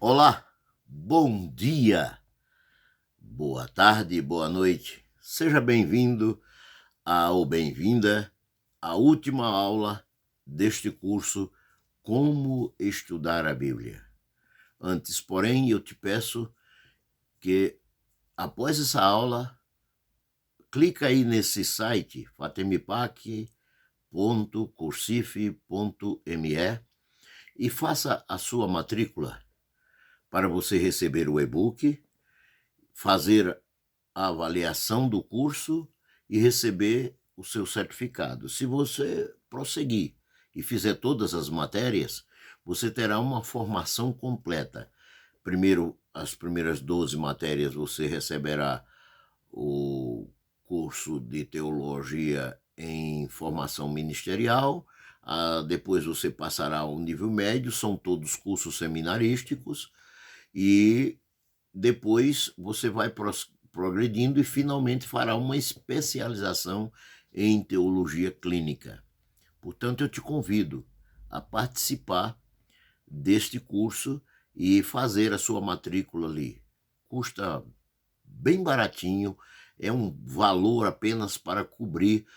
Olá, bom dia, boa tarde, boa noite. Seja bem-vindo ou bem-vinda à última aula deste curso Como Estudar a Bíblia. Antes, porém, eu te peço que, após essa aula, clica aí nesse site, fatemipac.cursife.me e faça a sua matrícula para você receber o e-book, fazer a avaliação do curso e receber o seu certificado. Se você prosseguir e fizer todas as matérias, você terá uma formação completa. Primeiro, as primeiras 12 matérias você receberá o curso de teologia em formação ministerial, depois você passará ao nível médio, são todos cursos seminarísticos, e depois você vai progredindo e finalmente fará uma especialização em teologia clínica. Portanto, eu te convido a participar deste curso e fazer a sua matrícula ali. Custa bem baratinho, é um valor apenas para cobrir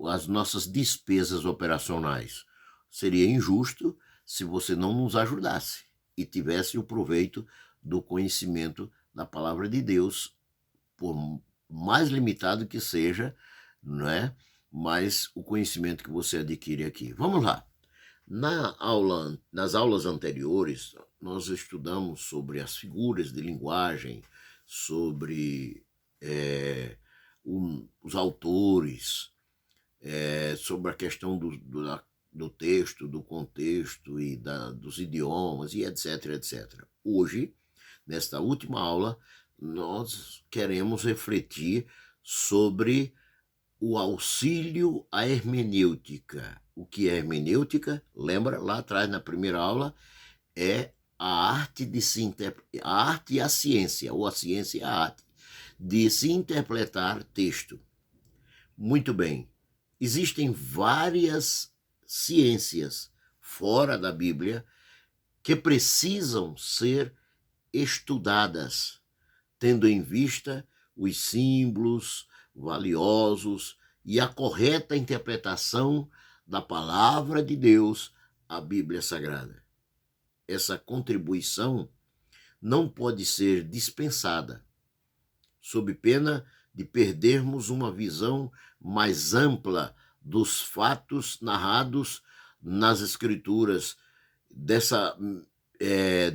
as nossas despesas operacionais. Seria injusto se você não nos ajudasse e tivesse o proveito do conhecimento da palavra de Deus, por mais limitado que seja, não é? Mas o conhecimento que você adquire aqui. Vamos lá. Nas aulas anteriores, nós estudamos sobre as figuras de linguagem, sobre os autores, sobre a questão do texto, do contexto e dos idiomas e etc, etc. Hoje, nesta última aula, nós queremos refletir sobre o auxílio à hermenêutica. O que é hermenêutica? Lembra, lá atrás, na primeira aula, é a arte a arte e a ciência, ou a ciência e a arte, de se interpretar texto. Muito bem. Existem várias ciências fora da Bíblia que precisam ser estudadas, tendo em vista os símbolos valiosos e a correta interpretação da palavra de Deus, a Bíblia Sagrada. Essa contribuição não pode ser dispensada, sob pena de perdermos uma visão mais ampla dos fatos narrados nas Escrituras.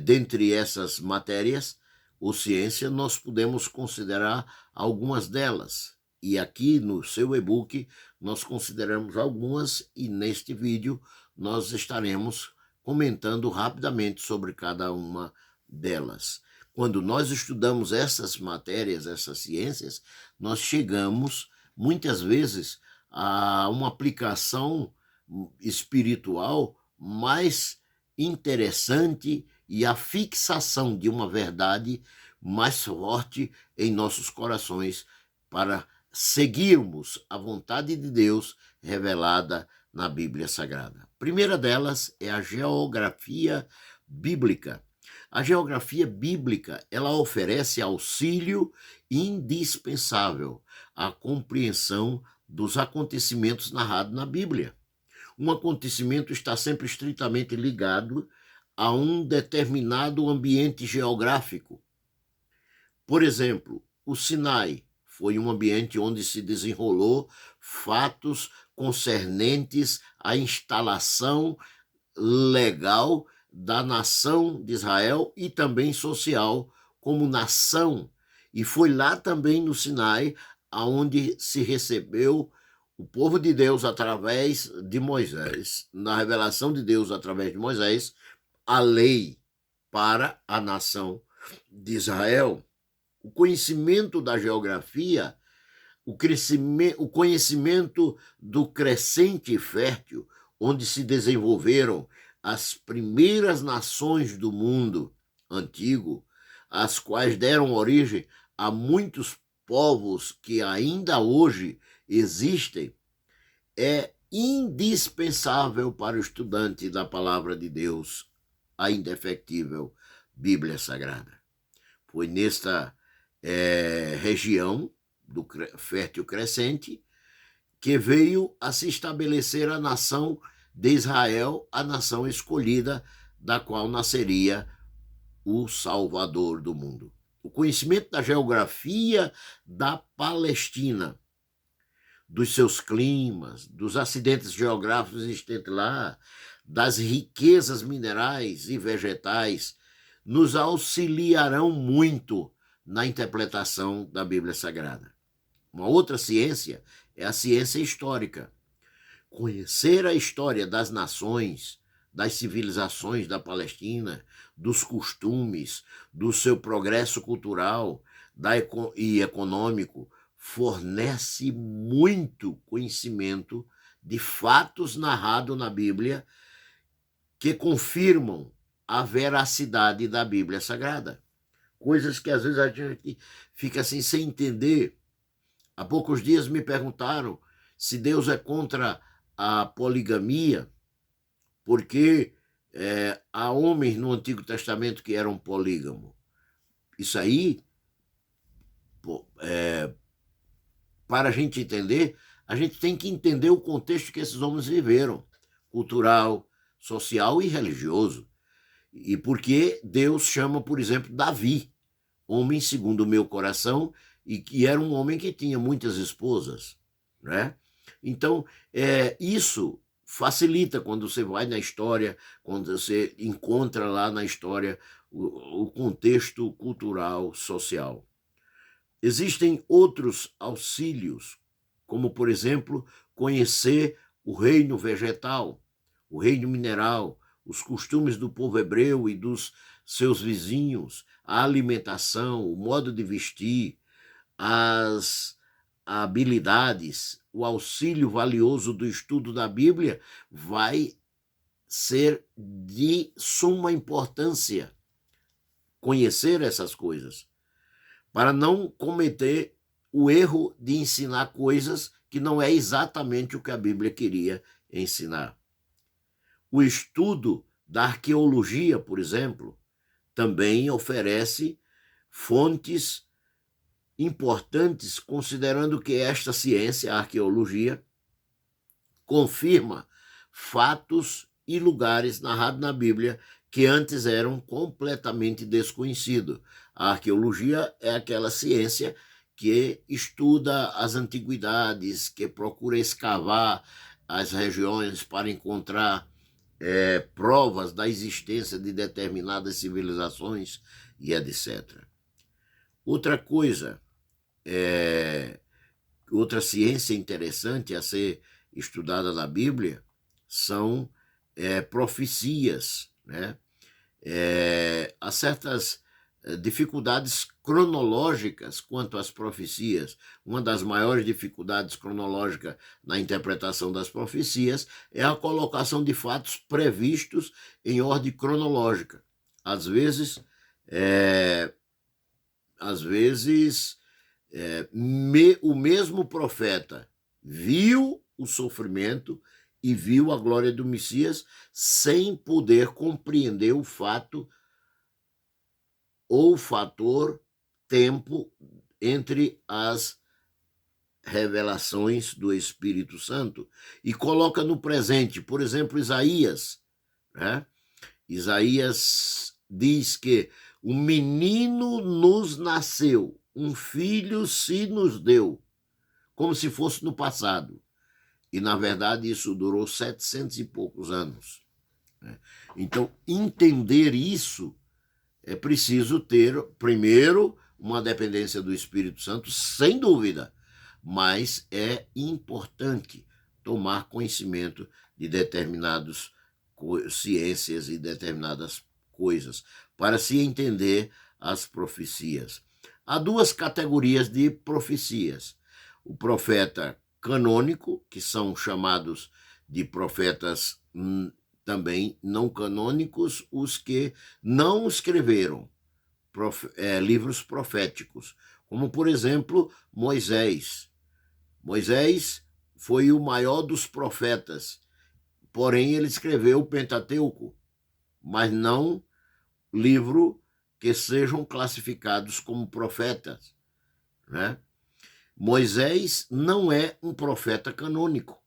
Dentre essas matérias, ou ciência, nós podemos considerar algumas delas. E aqui no seu e-book nós consideramos algumas, e neste vídeo nós estaremos comentando rapidamente sobre cada uma delas. Quando nós estudamos essas matérias, essas ciências, nós chegamos muitas vezes a uma aplicação espiritual mais interessante e a fixação de uma verdade mais forte em nossos corações para seguirmos a vontade de Deus revelada na Bíblia Sagrada. A primeira delas é a geografia bíblica. A geografia bíblica, ela oferece auxílio indispensável à compreensão dos acontecimentos narrados na Bíblia. Um acontecimento está sempre estritamente ligado a um determinado ambiente geográfico. Por exemplo, o Sinai foi um ambiente onde se desenrolou fatos concernentes à instalação legal da nação de Israel e também social como nação. E foi lá também no Sinai aonde se recebeu o povo de Deus através de Moisés, na revelação de Deus através de Moisés, a lei para a nação de Israel. O conhecimento da geografia, o conhecimento do crescente fértil, onde se desenvolveram as primeiras nações do mundo antigo, as quais deram origem a muitos povos que ainda hoje existem, é indispensável para o estudante da palavra de Deus, a indefectível Bíblia Sagrada. Foi nesta região do Fértil Crescente que veio a se estabelecer a nação de Israel, a nação escolhida, da qual nasceria o Salvador do mundo. O conhecimento da geografia da Palestina, dos seus climas, dos acidentes geográficos existentes lá, das riquezas minerais e vegetais, nos auxiliarão muito na interpretação da Bíblia Sagrada. Uma outra ciência é a ciência histórica. Conhecer a história das nações, das civilizações da Palestina, dos costumes, do seu progresso cultural e econômico, fornece muito conhecimento de fatos narrados na Bíblia que confirmam a veracidade da Bíblia Sagrada. Coisas que às vezes a gente fica assim sem entender. Há poucos dias me perguntaram se Deus é contra a poligamia, porque há homens no Antigo Testamento que eram polígamos. Isso aí, para a gente entender, a gente tem que entender o contexto que esses homens viveram, cultural, social e religioso. E porque Deus chama, por exemplo, Davi, homem segundo o meu coração, e que era um homem que tinha muitas esposas, né? Então, isso facilita quando você vai na história, quando você encontra lá na história o contexto cultural, social. Existem outros auxílios, como, por exemplo, conhecer o reino vegetal, o reino mineral, os costumes do povo hebreu e dos seus vizinhos, a alimentação, o modo de vestir, as habilidades, o auxílio valioso do estudo da Bíblia vai ser de suma importância conhecer essas coisas, para não cometer o erro de ensinar coisas que não é exatamente o que a Bíblia queria ensinar. O estudo da arqueologia, por exemplo, também oferece fontes importantes, considerando que esta ciência, a arqueologia, confirma fatos e lugares narrados na Bíblia que antes eram completamente desconhecidos. A arqueologia é aquela ciência que estuda as antiguidades, que procura escavar as regiões para encontrar provas da existência de determinadas civilizações e etc. Outra coisa, outra ciência interessante a ser estudada na Bíblia são profecias, né? Há certas dificuldades cronológicas quanto às profecias. Uma das maiores dificuldades cronológicas na interpretação das profecias é a colocação de fatos previstos em ordem cronológica. Às vezes o mesmo profeta viu o sofrimento e viu a glória do Messias sem poder compreender o fato ou fator tempo entre as revelações do Espírito Santo e coloca no presente. Por exemplo, Isaías, né? Isaías diz que um menino nos nasceu, um filho se nos deu, como se fosse no passado. E, na verdade, isso durou 700 e poucos anos. Então, entender isso é preciso ter, primeiro, uma dependência do Espírito Santo, sem dúvida, mas é importante tomar conhecimento de determinadas ciências e determinadas coisas, para se entender as profecias. Há duas categorias de profecias. O profeta canônico, que são chamados de profetas também não canônicos, os que não escreveram livros proféticos, como, por exemplo, Moisés. Moisés foi o maior dos profetas, porém ele escreveu o Pentateuco, mas não livro que sejam classificados como profetas, né? Moisés não é um profeta canônico.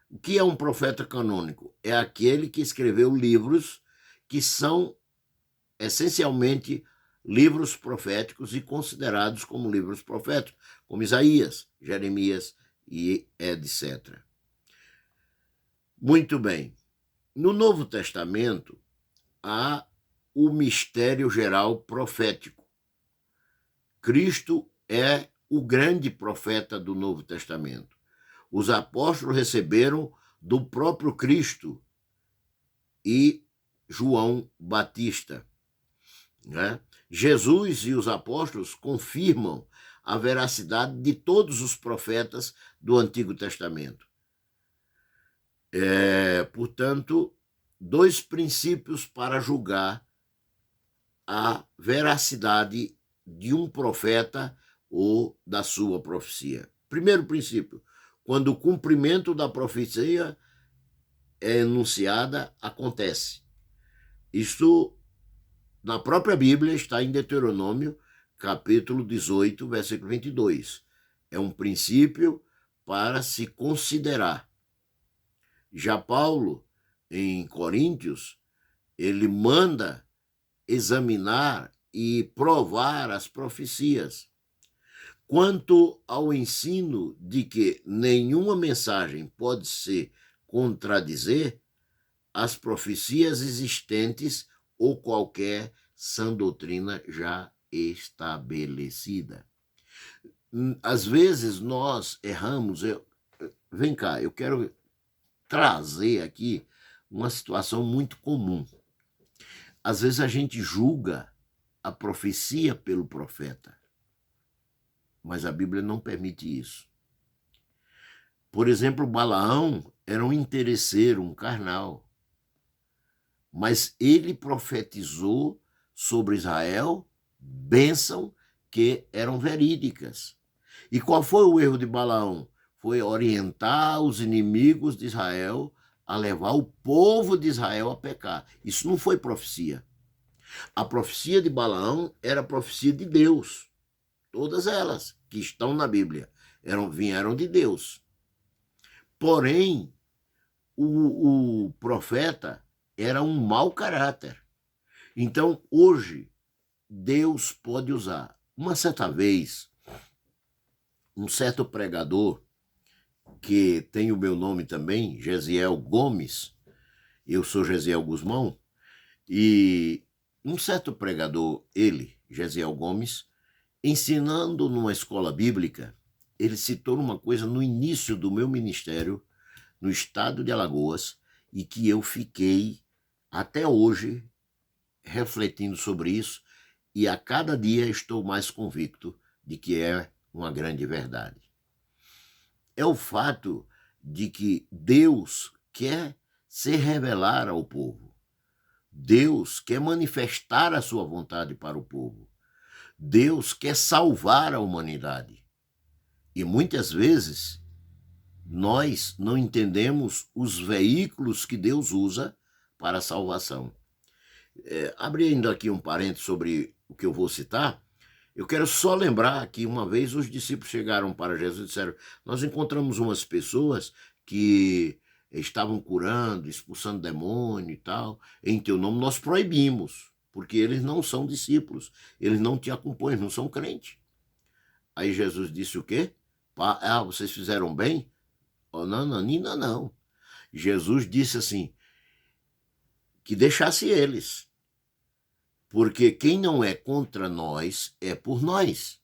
O que é um profeta canônico? É aquele que escreveu livros que são essencialmente livros proféticos e considerados como livros proféticos, como Isaías, Jeremias e etc. Muito bem. No Novo Testamento, há o mistério geral profético. Cristo é o grande profeta do Novo Testamento. Os apóstolos receberam do próprio Cristo e João Batista, né? Jesus e os apóstolos confirmam a veracidade de todos os profetas do Antigo Testamento. Portanto, dois princípios para julgar a veracidade de um profeta ou da sua profecia. Primeiro princípio, quando o cumprimento da profecia é enunciada, acontece. Isto, na própria Bíblia, está em Deuteronômio, capítulo 18, versículo 22. É um princípio para se considerar. Já Paulo, em Coríntios, ele manda examinar e provar as profecias. Quanto ao ensino de que nenhuma mensagem pode se contradizer, as profecias existentes ou qualquer sã doutrina já estabelecida. Às vezes nós erramos. Vem cá, eu quero trazer aqui uma situação muito comum. Às vezes a gente julga a profecia pelo profeta, mas a Bíblia não permite isso. Por exemplo, Balaão era um interesseiro, um carnal, mas ele profetizou sobre Israel bênção que eram verídicas. E qual foi o erro de Balaão? Foi orientar os inimigos de Israel a levar o povo de Israel a pecar. Isso não foi profecia. A profecia de Balaão era a profecia de Deus. Todas elas que estão na Bíblia vieram de Deus. Porém, o profeta era um mau caráter. Então, hoje, Deus pode usar. Uma certa vez, um certo pregador, que tem o meu nome também, Gesiel Gomes, eu sou Gesiel Guzmão, e um certo pregador, ele, Gesiel Gomes, ensinando numa escola bíblica, ele citou uma coisa no início do meu ministério, no estado de Alagoas, e que eu fiquei até hoje refletindo sobre isso, e a cada dia estou mais convicto de que é uma grande verdade. É o fato de que Deus quer se revelar ao povo. Deus quer manifestar a sua vontade para o povo. Deus quer salvar a humanidade. E muitas vezes nós não entendemos os veículos que Deus usa para a salvação. Abrindo aqui um parênteses sobre o que eu vou citar, eu quero só lembrar que uma vez os discípulos chegaram para Jesus e disseram: nós encontramos umas pessoas que estavam curando, expulsando demônio e tal, em teu nome nós proibimos, porque eles não são discípulos, eles não te acompanham, não são crentes. Aí Jesus disse o quê? Vocês fizeram bem? Oh, não. Jesus disse assim, que deixasse eles, porque quem não é contra nós é por nós.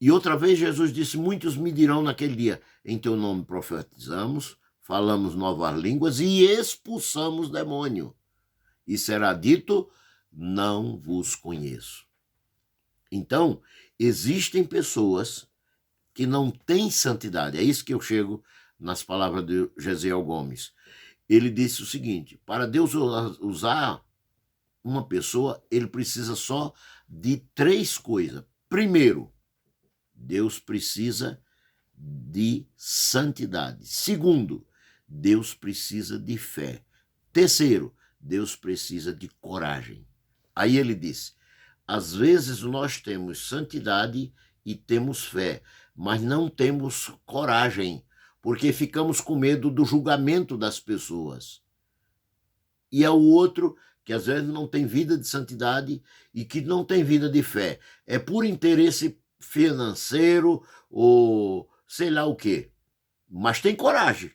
E outra vez Jesus disse: muitos me dirão naquele dia, em teu nome profetizamos, falamos novas línguas e expulsamos demônio. E será dito: não vos conheço. Então, existem pessoas que não têm santidade. É isso que eu chego nas palavras de Gesiel Gomes. Ele disse o seguinte: para Deus usar uma pessoa, ele precisa só de 3 coisas. Primeiro, Deus precisa de santidade. Segundo, Deus precisa de fé. Terceiro, Deus precisa de coragem. Aí ele disse: às vezes nós temos santidade e temos fé, mas não temos coragem, porque ficamos com medo do julgamento das pessoas. E é o outro que às vezes não tem vida de santidade e que não tem vida de fé. É por interesse financeiro ou sei lá o quê, mas tem coragem.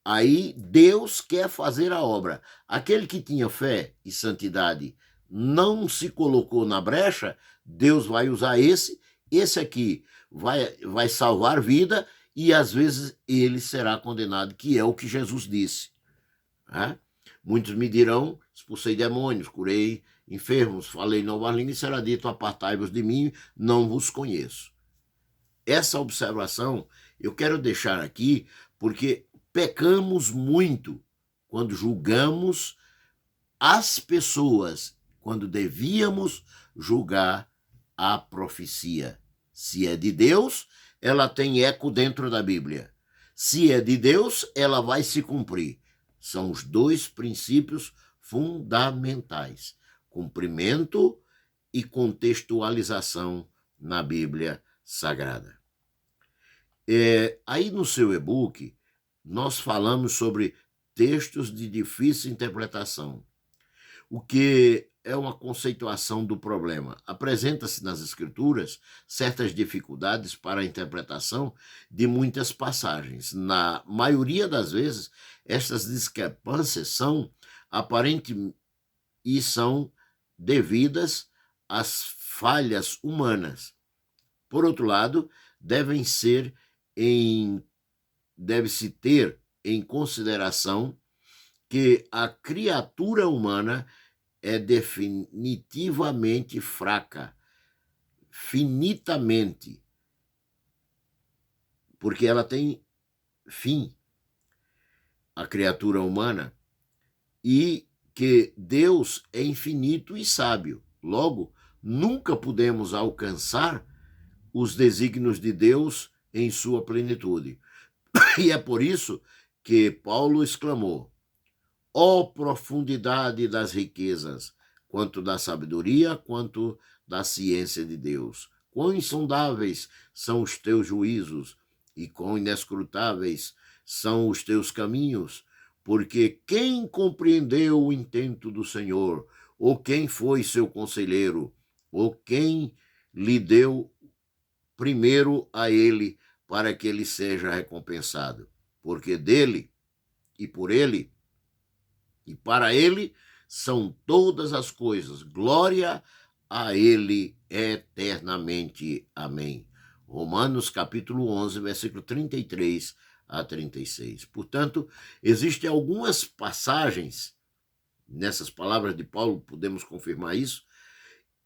Aí Deus quer fazer a obra. Aquele que tinha fé e santidade não se colocou na brecha, Deus vai usar esse aqui vai salvar vida e às vezes ele será condenado, que é o que Jesus disse. Né? Muitos me dirão: expulsei demônios, curei enfermos, falei novas línguas, e será dito: apartai-vos de mim, não vos conheço. Essa observação eu quero deixar aqui porque pecamos muito quando julgamos as pessoas, quando devíamos julgar a profecia. Se é de Deus, ela tem eco dentro da Bíblia. Se é de Deus, ela vai se cumprir. São os dois princípios fundamentais: cumprimento e contextualização na Bíblia Sagrada. Aí no seu e-book, nós falamos sobre textos de difícil interpretação, o que é uma conceituação do problema. Apresenta-se nas Escrituras certas dificuldades para a interpretação de muitas passagens. Na maioria das vezes, estas discrepâncias são aparentes e são devidas às falhas humanas. Por outro lado, deve-se ter em consideração que a criatura humana é definitivamente fraca, finitamente, porque ela tem fim, a criatura humana, e que Deus é infinito e sábio. Logo, nunca podemos alcançar os desígnios de Deus em sua plenitude. E é por isso que Paulo exclamou: ó profundidade das riquezas, quanto da sabedoria, quanto da ciência de Deus. Quão insondáveis são os teus juízos e quão inescrutáveis são os teus caminhos, porque quem compreendeu o intento do Senhor, ou quem foi seu conselheiro, ou quem lhe deu primeiro a ele, para que ele seja recompensado? Porque dele, e por ele, e para ele são todas as coisas. Glória a ele eternamente. Amém. Romanos capítulo 11, versículo 33 a 36. Portanto, existem algumas passagens, nessas palavras de Paulo, podemos confirmar isso,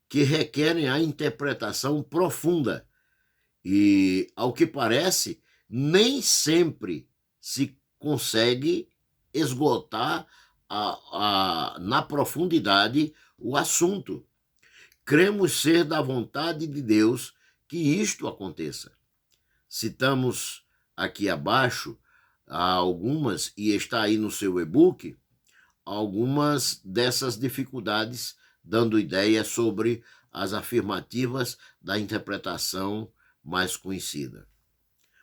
que requerem a interpretação profunda. E, ao que parece, nem sempre se consegue esgotar na profundidade o assunto. Cremos ser da vontade de Deus que isto aconteça. Citamos aqui abaixo algumas, e está aí no seu e-book, algumas dessas dificuldades, dando ideia sobre as afirmativas da interpretação mais conhecida.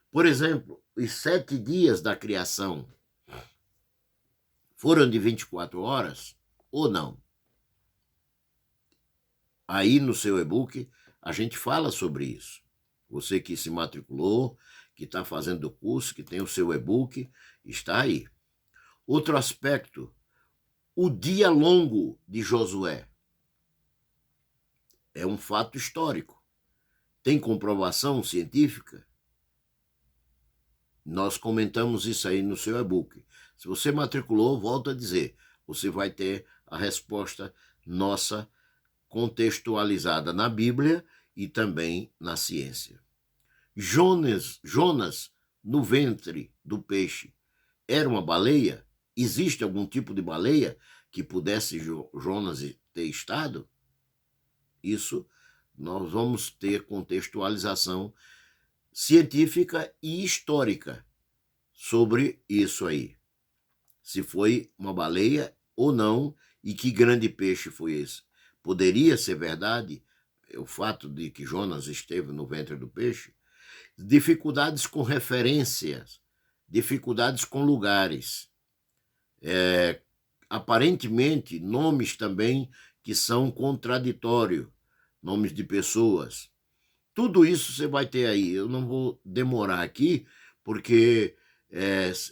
Por exemplo, os 7 dias da criação foram de 24 horas ou não? Aí no seu e-book a gente fala sobre isso. Você que se matriculou, que está fazendo o curso, que tem o seu e-book, está aí. Outro aspecto: o dia longo de Josué. É um fato histórico. Tem comprovação científica? Nós comentamos isso aí no seu e-book. Se você matriculou, volto a dizer, você vai ter a resposta nossa contextualizada na Bíblia e também na ciência. Jonas no ventre do peixe, era uma baleia? Existe algum tipo de baleia que pudesse Jonas ter estado? Isso nós vamos ter contextualização científica e histórica sobre isso aí. Se foi uma baleia ou não, e que grande peixe foi esse. poderia ser verdade, o fato de que Jonas esteve no ventre do peixe, dificuldades com referências, dificuldades com lugares, aparentemente nomes também que são contraditórios, nomes de pessoas. Tudo isso você vai ter aí. Eu não vou demorar aqui, porque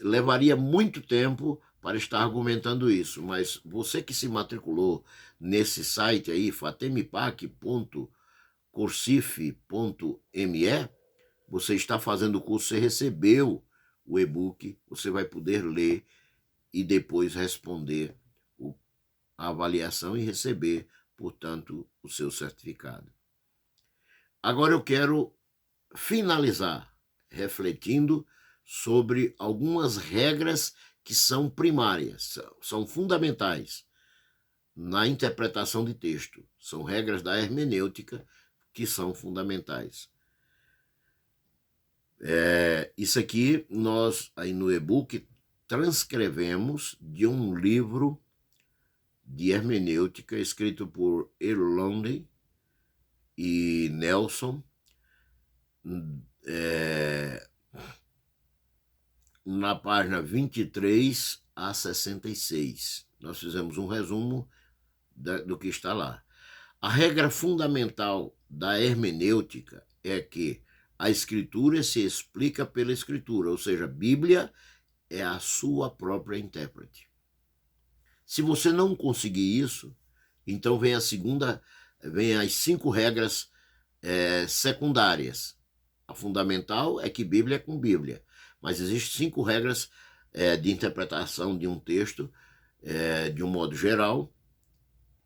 levaria muito tempo para estar argumentando isso, mas você que se matriculou nesse site aí, fatemipac.coursife.me, você está fazendo o curso, você recebeu o e-book, você vai poder ler e depois responder a avaliação e receber, portanto, o seu certificado. Agora eu quero finalizar refletindo sobre algumas regras que são primárias, são fundamentais na interpretação de texto. São regras da hermenêutica que são fundamentais. Isso aqui nós, aí no e-book, transcrevemos de um livro de hermenêutica escrito por Erlonde e Nelson, na página 23 a 66. Nós fizemos um resumo do que está lá. A regra fundamental da hermenêutica é que a Escritura se explica pela Escritura, ou seja, a Bíblia é a sua própria intérprete. Se você não conseguir isso, então vem as 5 regras secundárias. A fundamental é que Bíblia é com Bíblia, mas existem 5 regras de interpretação de um texto, de um modo geral,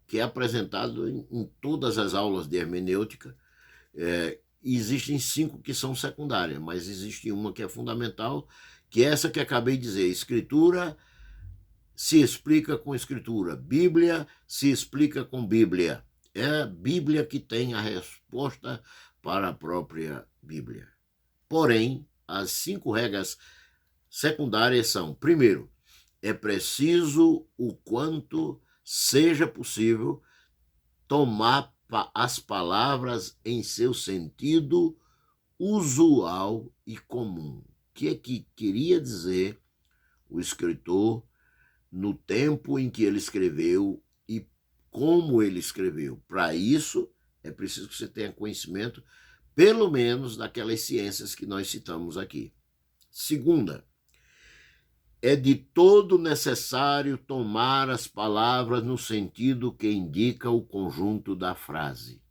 que é apresentado em todas as aulas de hermenêutica. Existem 5 que são secundárias, mas existe uma que é fundamental, que é essa que acabei de dizer. Escritura se explica com Escritura. Bíblia se explica com Bíblia. É a Bíblia que tem a resposta para a própria Bíblia. Porém, as 5 regras secundárias são: primeiro, é preciso, o quanto seja possível, tomar as palavras em seu sentido usual e comum. O que é que queria dizer o escritor no tempo em que ele escreveu e como ele escreveu? Para isso, é preciso que você tenha conhecimento, pelo menos, daquelas ciências que nós citamos aqui. Segunda, é de todo necessário tomar as palavras no sentido que indica o conjunto da frase.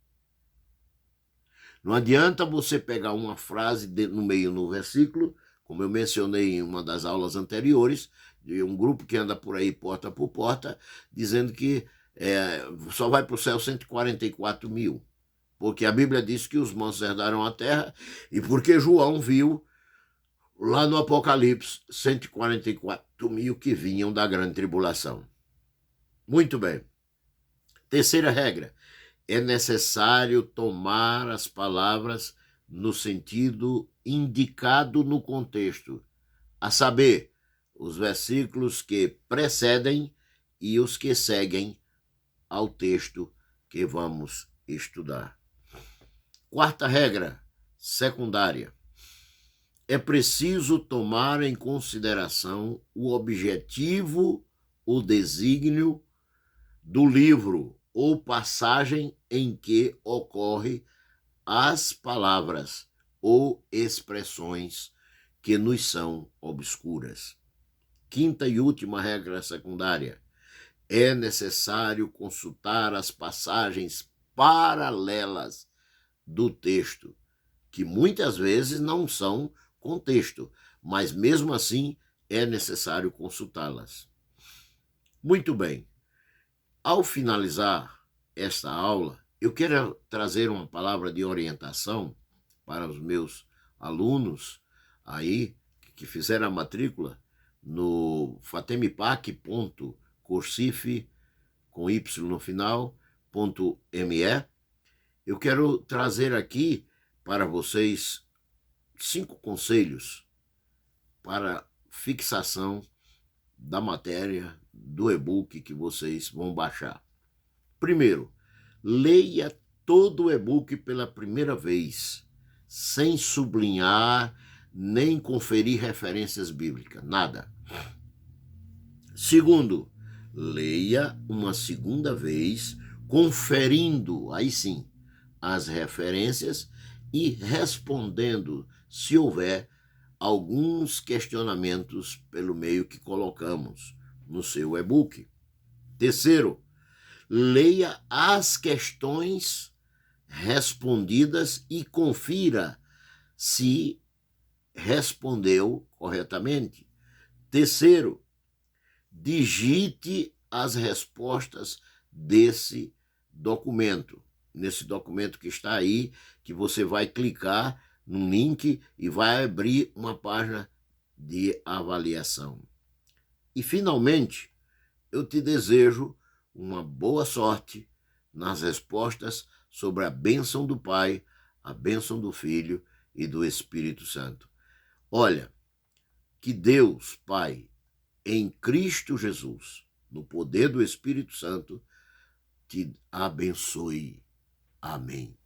Não adianta você pegar uma frase no meio do versículo, como eu mencionei em uma das aulas anteriores, de um grupo que anda por aí porta por porta, dizendo que só vai para o céu 144 mil, porque a Bíblia diz que os mansos herdaram a terra, e porque João viu lá no Apocalipse 144 mil que vinham da grande tribulação. Muito bem. Terceira regra, é necessário tomar as palavras no sentido indicado no contexto, a saber, os versículos que precedem e os que seguem ao texto que vamos estudar. Quarta regra, secundária, é preciso tomar em consideração o objetivo, o desígnio do livro ou passagem em que ocorre as palavras ou expressões que nos são obscuras. Quinta e última regra secundária, é necessário consultar as passagens paralelas do texto, que muitas vezes não são contexto, mas mesmo assim é necessário consultá-las. Muito bem. Ao finalizar esta aula, eu quero trazer uma palavra de orientação para os meus alunos aí que fizeram a matrícula no fatemipac.coursife, com Y no final, .me. Eu quero trazer aqui para vocês 5 conselhos para fixação da matéria do e-book que vocês vão baixar. Primeiro, Leia todo o e-book pela primeira vez, sem sublinhar nem conferir referências bíblicas, nada. Segundo, leia uma segunda vez, conferindo, aí sim, as referências e respondendo, se houver, alguns questionamentos pelo meio que colocamos no seu e-book. Terceiro, leia as questões respondidas e confira se respondeu corretamente. Terceiro, digite as respostas desse documento. Nesse documento que está aí, que você vai clicar no link e vai abrir uma página de avaliação. E, finalmente, eu te desejo uma boa sorte nas respostas sobre a bênção do Pai, a bênção do Filho e do Espírito Santo. Olha, que Deus, Pai, em Cristo Jesus, no poder do Espírito Santo, te abençoe. Amém.